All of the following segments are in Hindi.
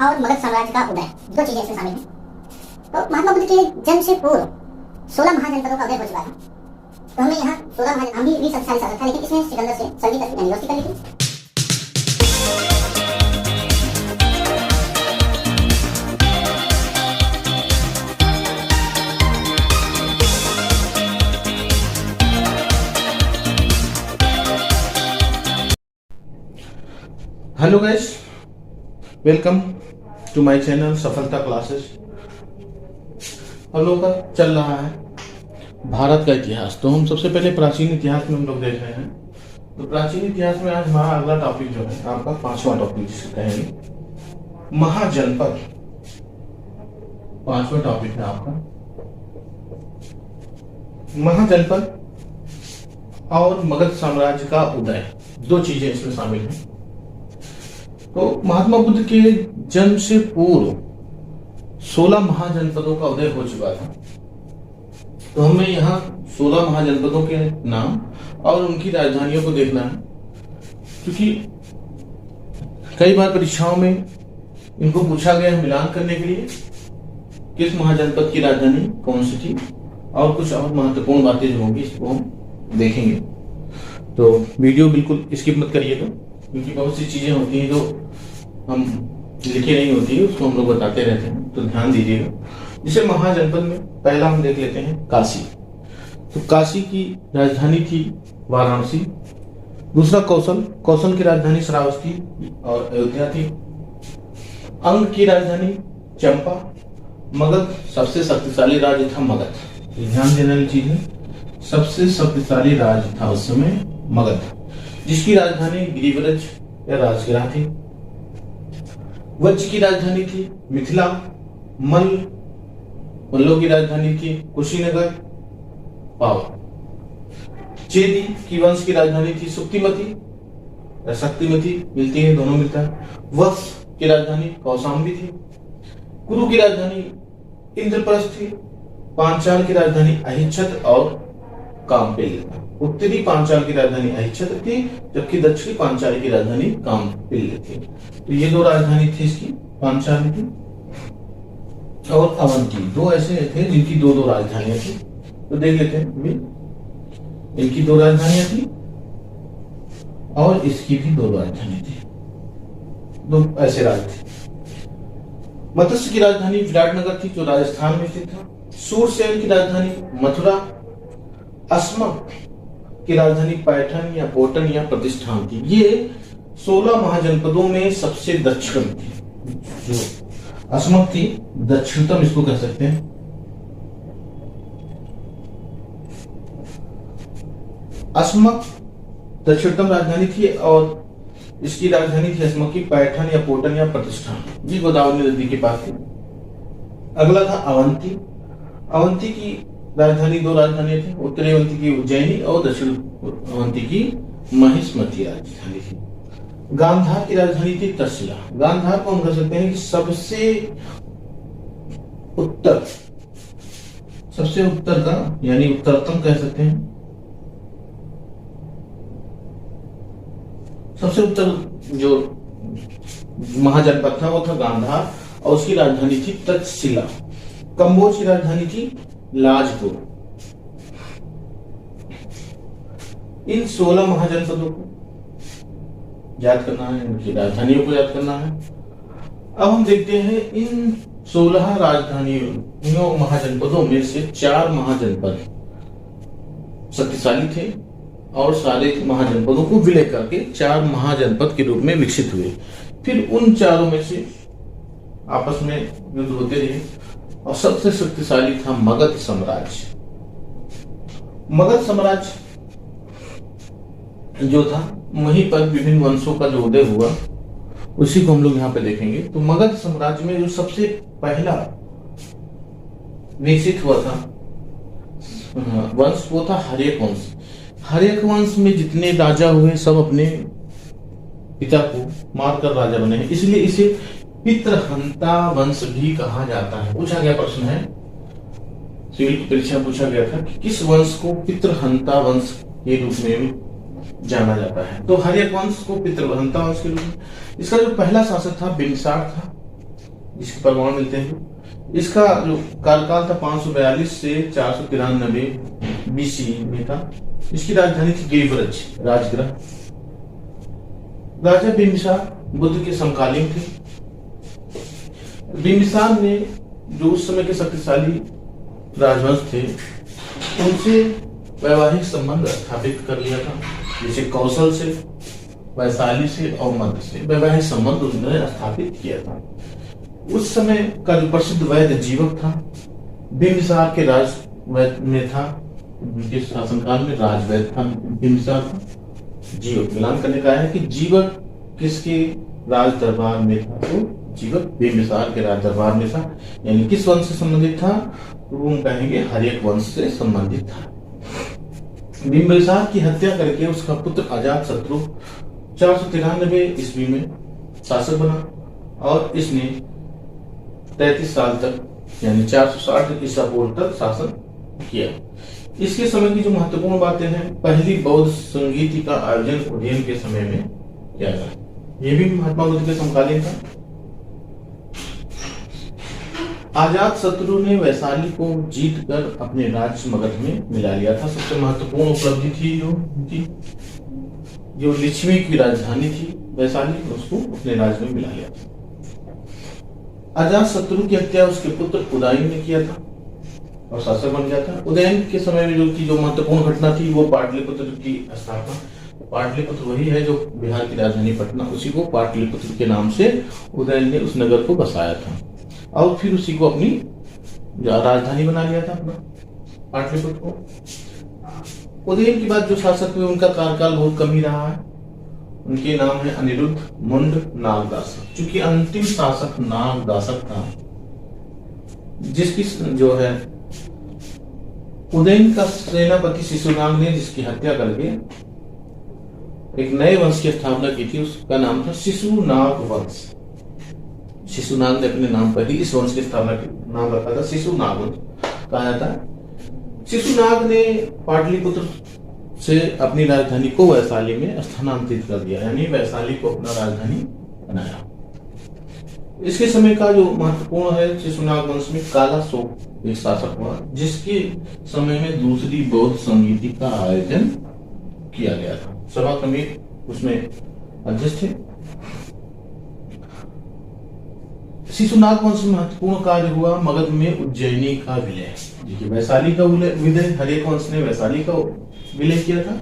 और मगध साम्राज्य का उदय, दो चीजें इसमें शामिल हैं। तो महात्मा बुद्ध के जन्म से पूर्व 16 महाजनपदों का उदय हो चुका है। तो हमने यहाँ 16 महाजन, हम भी 20 शक्तिशाली शासक था, लेकिन इसमें सिकंदर से संधि कर यानी दोस्ती कर ली थी। Hello guys, welcome to my channel Safalta classes. हम लोग का चल रहा है भारत का इतिहास। तो हम सबसे पहले प्राचीन इतिहास में हम लोग देख रहे हैं। तो प्राचीन इतिहास में आज हमारा अगला टॉपिक जो है आपका 5वां टॉपिक जिसे कहेंगे महाजनपद। 5वां टॉपिक है आपका महाजनपद और मगध साम्राज्य का उदय, दो चीजें इसमें शामिल हैं। तो महात्मा बुद्ध के जन्म से पूर्व 16 महाजनपदों का उदय हो चुका था। तो हमें यहाँ 16 महाजनपदों के नाम और उनकी राजधानियों को देखना है, क्योंकि कई बार परीक्षाओं में इनको पूछा गया मिलान करने के लिए किस महाजनपद की राजधानी कौन सी थी, और कुछ और महत्वपूर्ण बातें जो होंगी इसको हम देखेंगे। तो वीडियो बिल्कुल स्किप मत करिएगा, क्योंकि बहुत सी चीजें होती हैं जो हम लिखे नहीं होती है, उसको हम लोग बताते रहते हैं, तो ध्यान दीजिएगा। जैसे महाजनपद में पहला हम देख लेते हैं काशी। तो काशी की राजधानी थी वाराणसी। दूसरा कौशल की राजधानी श्रावस्ती और अयोध्या थी। अंग की राजधानी चंपा। मगध सबसे शक्तिशाली राज्य था मगध। ध्यान देने वाली चीज है, सबसे शक्तिशाली राज्य था उस समय मगध, जिसकी राजधानी गिरिव्रज या राजगिरा थी। वज्र की राजधानी थी मिथिला। मल्लों की राजधानी थी कुशीनगर पावर। चेदी की वंश की राजधानी थी सुक्तिमती या शक्तिमती, मिलती है, दोनों मिलता है। वत्स की राजधानी कौशाम्बी थी। कुरु की राजधानी इंद्रप्रस्थ थी। पांचाल की राजधानी अहिच्छत्र और कामपिल्य। उत्तरी पांचाल की राजधानी अहिच्छत्र थी, जबकि दक्षिणी पांचाल की राजधानी कामपिल्य थी। तो ये दो राजधानी थी इसकी, पांचाल की और अवंती। दो ऐसे थे जिनकी दो दो राजधानियां थी। तो देख लेते हैं, इनकी दो राजधानियां थी और इसकी भी दो राजधानी थी। दो ऐसे राज्य थे। मत्स्य की राजधानी विराटनगर थी, जो राजस्थान में स्थित था। सूरसेन की राजधानी मथुरा। अस्मक की राजधानी पैठन या पोटन या प्रतिष्ठान थी। ये 16 महाजनपदों में सबसे दक्षिण थी। जो अस्मक थी दक्षिणतम, इसको कह सकते हैं। अस्मक दक्षिणतम राजधानी थी और इसकी राजधानी थी अस्मक की पैठन या पोटन या प्रतिष्ठान। ये गोदावरी नदी के पास थी। अगला था अवंती। अवंती की राजधानी, दो राजधानियां थी, उत्तरी अवंती की उज्जैनी और दक्षिण अवंती की महिष्मती राजधानी थी। गांधार की राजधानी थी तक्षशिला। गांधार को हम कह सकते हैं कि सबसे उत्तर का यानी उत्तरतम कह सकते हैं। सबसे उत्तर जो महाजनपद था वो था गांधार और उसकी राजधानी थी तक्षशिला। कंबोज की राजधानी थी लाजपुर। इन 16 महाजनपदों को याद करना है, उनकी राजधानियों को याद करना है। अब हम देखते हैं इन 16 राजधानियों महाजनपदों में से 4 महाजनपद शक्तिशाली थे और सारे महाजनपदों को विलय करके 4 महाजनपद के रूप में विकसित हुए। फिर उन चारों में से आपस में युद्ध होते रहे और सबसे शक्तिशाली था मगध साम्राज्य। मगध साम्राज्य जो था, वहीं पर विभिन्न वंशों का जो उदय हुआ उसी को हम लोग यहाँ पे देखेंगे। तो मगध साम्राज्य में जो सबसे पहला विकसित हुआ था वंश, वो था हर्यक वंश। हर्यक वंश में जितने राजा हुए सब अपने पिता को मारकर राजा बने हैं, इसलिए इसे पितृहंता वंश भी कहा जाता है। पूछा गया प्रश्न है, सिविल की परीक्षा पूछा गया था कि किस वंश को पितृहंता वंश के रूप में जाना जाता है। तो हर्यक वंश को पितृहंता वंश के रूप में। इसका जो पहला शासक था बिंबिसार था, जिसके प्रमाण मिलते हैं। इसका जो कार्यकाल था 542 से 493 बीसी में था। इसकी राजधानी थी गिरिव्रज राजगृह। राजा बिंबिसार बुद्ध के समकालीन थे। बिंबिसार ने जो उस समय के शक्तिशाली राजवंश थे उनसे वैवाहिक संबंध स्थापित कर लिया था, जैसे कौशल से, वैशाली से और मध्य से वैवाहिक संबंध उन्होंने स्थापित किया था। उस समय का जो प्रसिद्ध वैद्य जीवक था, बिंबिसार के राज वैद्य में था, उनके शासनकाल में राजवैद्य था बिंबिसार का। जीवक मिलान करने का है कि जीवक किसके राज दरबार में था, तो जीवक बिंबिसार के राज दरबार में था। यानी किस वंश से संबंधित था, तो वो कहेंगे हर्यक वंश से संबंधित था। बिंबिसार की हत्या करके उसका पुत्र अजातशत्रु 493 ईस्वी में शासक बना और इसने 33 साल तक यानी 460 ईसा पूर्व तक शासन किया। इसके समय की जो महत्वपूर्ण बातें हैं, पहली बौद्ध संगीति का आयोजन उदयन के समय में किया गया। यह भी महात्मा बुद्ध के समकालीन था। अजातशत्रु ने वैशाली को जीतकर अपने राज्य मगध में मिला लिया था। सबसे महत्वपूर्ण उपलब्धि थी जो उनकी, जो लिच्छवी की राजधानी थी वैशाली, उसको अपने राज्य में मिला लिया था। अजातशत्रु की हत्या उसके पुत्र उदयन ने किया था और शासक बन गया था। उदयन के समय में जो महत्वपूर्ण घटना थी वो पाटलिपुत्र की स्थापना। पाटलिपुत्र वही है जो बिहार की राजधानी पटना, उसी को पाटलिपुत्र के नाम से उदयन ने उस नगर को बसाया था और फिर उसी को अपनी राजधानी बना लिया था अपना पाटलिपुत्र को। उदयन के बाद जो शासक हुए उनका कार्यकाल बहुत कम ही रहा है। उनके नाम है अनिरुद्ध मुंड नागदासक। चूंकि अंतिम शासक नागदासक था, जिसकी जो है उदयन का सेनापति शिशुनाग ने जिसकी हत्या करके एक नए वंश की स्थापना की थी, उसका नाम था शिशुनाग वंश। शिशुनाग ने अपने नाम पर ही इस वंश की स्थापना की, नाम रखा था शिशुनाग वंश कहा जाता है। शिशुनाग ने पाटलिपुत्र से अपनी राजधानी को वैशाली में स्थानांतरित कर दिया, यानी वैशाली को अपना राजधानी बनाया। इसके समय का जो महत्वपूर्ण है, शिशुनाग वंश में काला शोक एक शासक हुआ, जिसके समय में दूसरी बौद्ध संगीति का आयोजन किया गया था। सभा कमिटी उसमें अध्यक्ष थे। शिशुनाग वंश में महत्वपूर्ण कार्य हुआ मगध में उज्जैनी का विलय। देखिए, वैशाली का विलय हर्यक वंश ने वैशाली का विलय किया था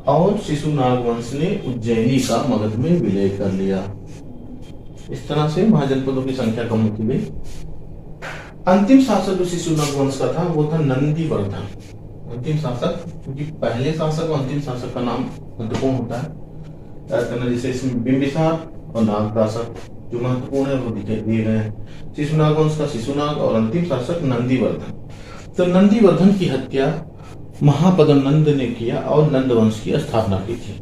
और शिशुनाग वंश ने उज्जैनी का मगध में विलय कर लिया। इस तरह से महाजनपदों की संख्या कम होती गई। अंतिम शासक जो शिशुनाग वंश का था वो था नंदीवर्धन। अंतिम शासक, क्योंकि पहले शासक और अंतिम शासक का नाम महत्वपूर्ण होता है, जैसे इसमें बिंबिसार और नागदासक जो महत्वपूर्ण है वो दिए गए हैं। शिशुनाग वंश का शिशुनाग और अंतिम शासक नंदीवर्धन। तो नंदीवर्धन की हत्या महापद्मनंद ने किया और नंद वंश की स्थापना की थी।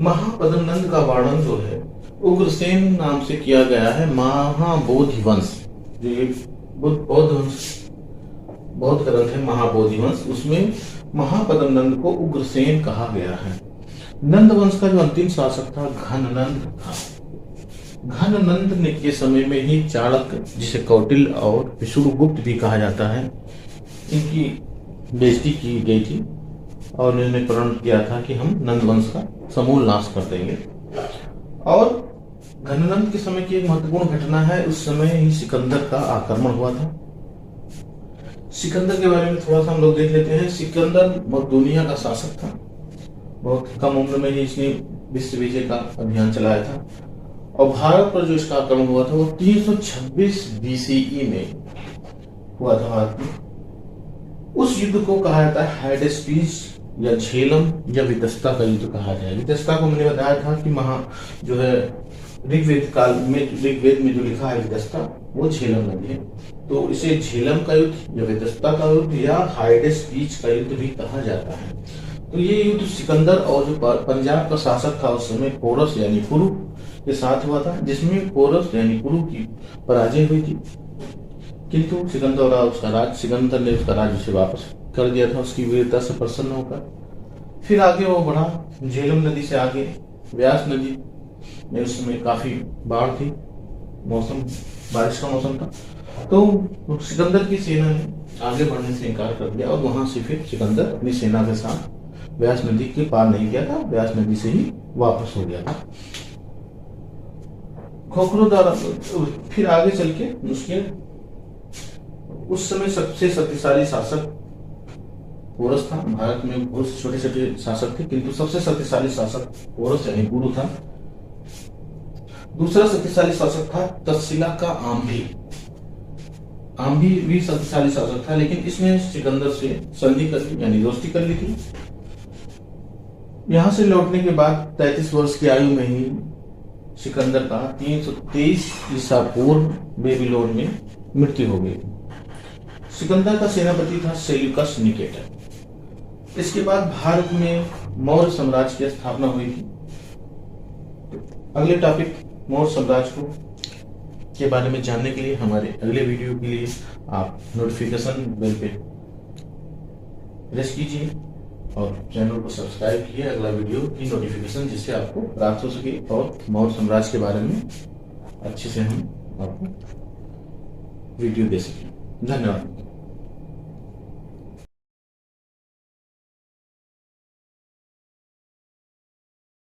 महापद्मनंद का वर्णन जो है उग्रसेन नाम से किया गया है। महाबोधि वंश जो ये बौद्ध वंश बौद्ध ग्रंथ है महाबोधि वंश, उसमें महापद्मनंद को उग्रसेन कहा गया है। नंद वंश का जो अंतिम शासक था घननंद था। घननंद ने के समय में ही चाणक्य, जिसे कौटिल्य और विष्णुगुप्त भी कहा जाता है, इनकी बेइज्जती की गई थी और उन्होंने प्रण किया था कि हम नंद वंश का समूल नाश कर देंगे। और घननंद के समय की एक महत्वपूर्ण घटना है, उस समय ही सिकंदर का आक्रमण हुआ था। सिकंदर के बारे में थोड़ा सा हम लोग देख लेते हैं। सिकंदर दुनिया का शासक था। बहुत कम उम्र में ही इसने विश्व विजय का अभियान चलाया था और भारत पर जो इसका आक्रमण हुआ था वो 326 बीसीई में हुआ था भारत में। उस युद्ध को कहा जाता है हाइडेस्पीस या झेलम या वितस्ता का युद्ध कहा जाए। वितस्ता को मैंने बताया था कि जो है ऋग्वेद काल में, ऋग्वेद में जो लिखा है वितस्ता वो झेलम नदी है, तो इसे झेलम का युद्ध या वितस्ता का युद्ध या हाइडेस्पीस का युद्ध भी कहा जाता है। तो ये युद्ध सिकंदर और जो पंजाब का शासक था उस समय पोरस यानी कुरु के साथ हुआ था, जिसमें पोरस यानी कुरु की पराजय हुई थी। किंतु सिकंदर ने उसका राज्य से वापस कर दिया था उसकी वीरता से प्रसन्न होकर। फिर आगे वो बढ़ा, झेलम नदी से आगे व्यास नदी में उस समय काफी बाढ़ थी, मौसम बारिश का मौसम था, तो सिकंदर की सेना ने आगे बढ़ने से इनकार कर दिया और वहां से फिर सिकंदर अपनी सेना के साथ ब्यास नदी के पार नहीं गया था, ब्यास नदी से ही वापस हो गया था। खोखरो द्वारा फिर आगे चल के उसके उस समय सबसे शक्तिशाली शासक पोरस था। भारत में बहुत छोटे छोटे शासक थे, किंतु सबसे शक्तिशाली शासक पोरस यानी गुरु था। दूसरा शक्तिशाली शासक था तक्षशिला का आम्भी। आम्भी भी शक्तिशाली शासक था, लेकिन इसने सिकंदर से संधि कर ली यानी दोस्ती कर ली थी। यहां से लौटने के बाद 33 वर्ष की आयु में ही सिकंदर का 323 ईसा पूर्व बेबीलोन में मृत्यु हो गई। सिकंदर का सेनापति था सेल्यूकस निकेटर। इसके बाद भारत में मौर्य साम्राज्य की स्थापना हुई थी। अगले टॉपिक मौर्य साम्राज्य को के बारे में जानने के लिए हमारे अगले वीडियो के लिए आप नोटिफिकेशन बेल पे प्रेस कीजिए और चैनल को सब्सक्राइब कीजिए अगला वीडियो की नोटिफिकेशन, जिससे आपको प्राप्त हो सके और मौर्य साम्राज्य के बारे में अच्छे से हम आपको वीडियो दे सकें। धन्यवाद।